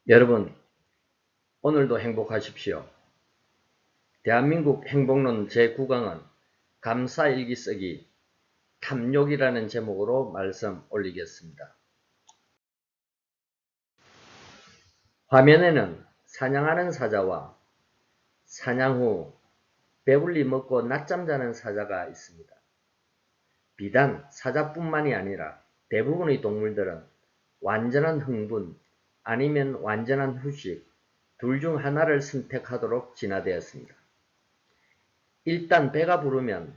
여러분, 오늘도 행복하십시오. 대한민국 행복론 제9강은 감사일기 쓰기 탐욕이라는 제목으로 말씀 올리겠습니다. 화면에는 사냥하는 사자와 사냥 후 배불리 먹고 낮잠 자는 사자가 있습니다. 비단 사자뿐만이 아니라 대부분의 동물들은 완전한 흥분 아니면 완전한 휴식 둘 중 하나를 선택하도록 진화되었습니다. 일단 배가 부르면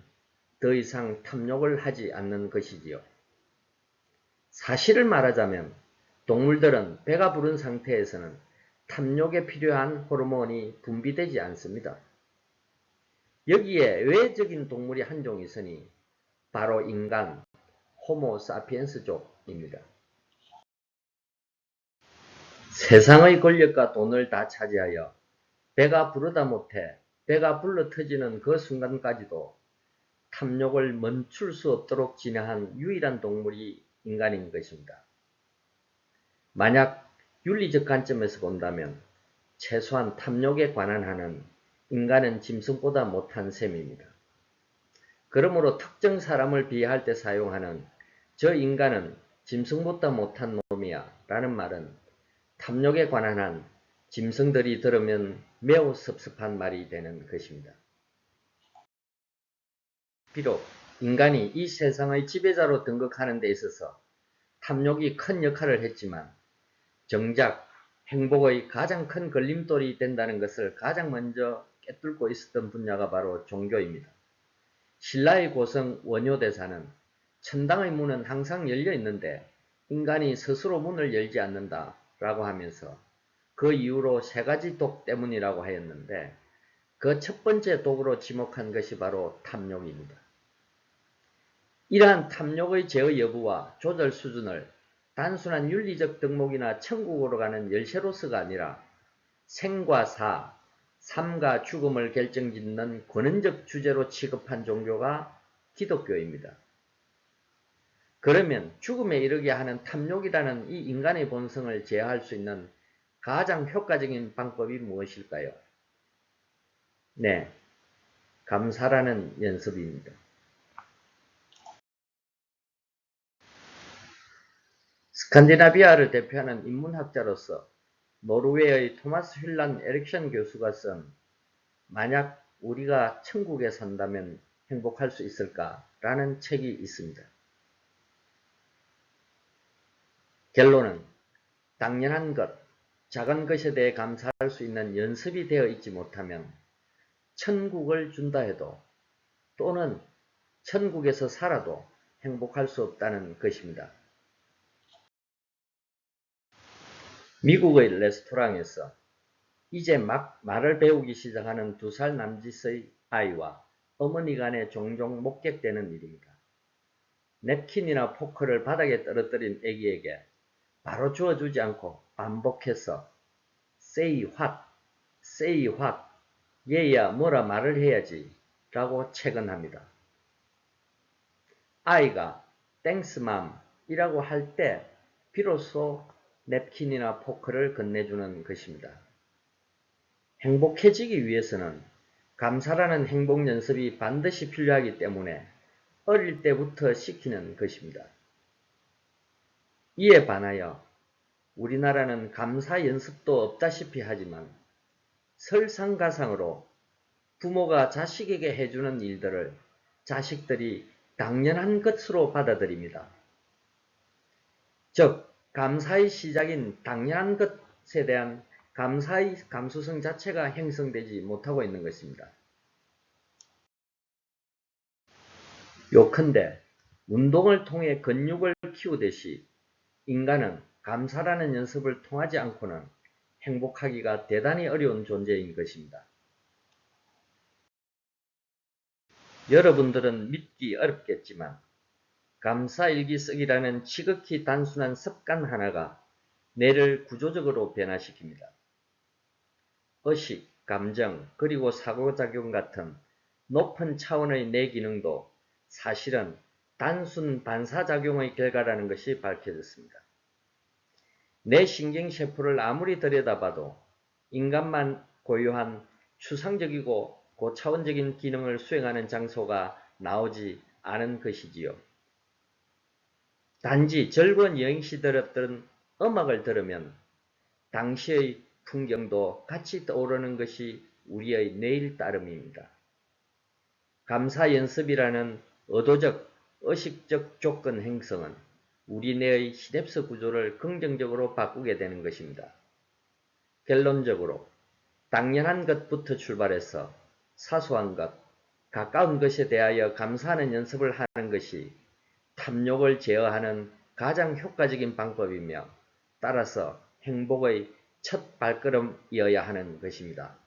더 이상 탐욕을 하지 않는 것이지요. 사실을 말하자면 동물들은 배가 부른 상태에서는 탐욕에 필요한 호르몬이 분비되지 않습니다. 여기에 외적인 동물이 한 종 있으니 바로 인간, 호모 사피엔스족입니다. 세상의 권력과 돈을 다 차지하여 배가 부르다 못해 배가 불러 터지는 그 순간까지도 탐욕을 멈출 수 없도록 진화한 유일한 동물이 인간인 것입니다. 만약 윤리적 관점에서 본다면 최소한 탐욕에 관한 한은 인간은 짐승보다 못한 셈입니다. 그러므로 특정 사람을 비하할 때 사용하는 저 인간은 짐승보다 못한 놈이야 라는 말은 탐욕에 관한 한 짐승들이 들으면 매우 섭섭한 말이 되는 것입니다. 비록 인간이 이 세상의 지배자로 등극하는 데 있어서 탐욕이 큰 역할을 했지만 정작 행복의 가장 큰 걸림돌이 된다는 것을 가장 먼저 꿰뚫고 있었던 분야가 바로 종교입니다. 신라의 고성 원효대사는 천당의 문은 항상 열려 있는데 인간이 스스로 문을 열지 않는다 라고 하면서 그 이유로 세 가지 독 때문이라고 하였는데 그 첫 번째 독으로 지목한 것이 바로 탐욕입니다. 이러한 탐욕의 제어 여부와 조절 수준을 단순한 윤리적 덕목이나 천국으로 가는 열쇠로서가 아니라 생과 사, 삶과 죽음을 결정짓는 권위적 주제로 취급한 종교가 기독교입니다. 그러면 죽음에 이르게 하는 탐욕이라는 이 인간의 본성을 제어할 수 있는 가장 효과적인 방법이 무엇일까요? 네, 감사라는 연습입니다. 스칸디나비아를 대표하는 인문학자로서 노르웨이의 토마스 휠란 에릭션 교수가 쓴 만약 우리가 천국에 산다면 행복할 수 있을까? 라는 책이 있습니다. 결론은 당연한 것, 작은 것에 대해 감사할 수 있는 연습이 되어 있지 못하면 천국을 준다 해도 또는 천국에서 살아도 행복할 수 없다는 것입니다. 미국의 레스토랑에서 이제 막 말을 배우기 시작하는 2살 남짓의 아이와 어머니 간에 종종 목격되는 일입니다. 냅킨이나 포크를 바닥에 떨어뜨린 아기에게 바로 주워주지 않고 반복해서 say what, say what, 얘야 뭐라 말을 해야지 라고 체근합니다. 아이가 thanks mom 이라고 할 때 비로소 냅킨이나 포크를 건네주는 것입니다. 행복해지기 위해서는 감사라는 행복 연습이 반드시 필요하기 때문에 어릴 때부터 시키는 것입니다. 이에 반하여 우리나라는 감사 연습도 없다시피 하지만 설상가상으로 부모가 자식에게 해주는 일들을 자식들이 당연한 것으로 받아들입니다. 즉, 감사의 시작인 당연한 것에 대한 감사의 감수성 자체가 형성되지 못하고 있는 것입니다. 요컨대 운동을 통해 근육을 키우듯이 인간은 감사라는 연습을 통하지 않고는 행복하기가 대단히 어려운 존재인 것입니다. 여러분들은 믿기 어렵겠지만 감사일기 쓰기라는 지극히 단순한 습관 하나가 뇌를 구조적으로 변화시킵니다. 의식, 감정, 그리고 사고작용 같은 높은 차원의 뇌 기능도 사실은 단순 반사작용의 결과라는 것이 밝혀졌습니다. 내 신경세포를 아무리 들여다봐도 인간만 고유한 추상적이고 고차원적인 기능을 수행하는 장소가 나오지 않은 것이지요. 단지 즐거운 여행시 들었던 음악을 들으면 당시의 풍경도 같이 떠오르는 것이 우리의 내일 따름입니다. 감사 연습이라는 의도적, 의식적 조건 행성은 우리 뇌의 시냅스 구조를 긍정적으로 바꾸게 되는 것입니다. 결론적으로 당연한 것부터 출발해서 사소한 것, 가까운 것에 대하여 감사하는 연습을 하는 것이 탐욕을 제어하는 가장 효과적인 방법이며 따라서 행복의 첫 발걸음이어야 하는 것입니다.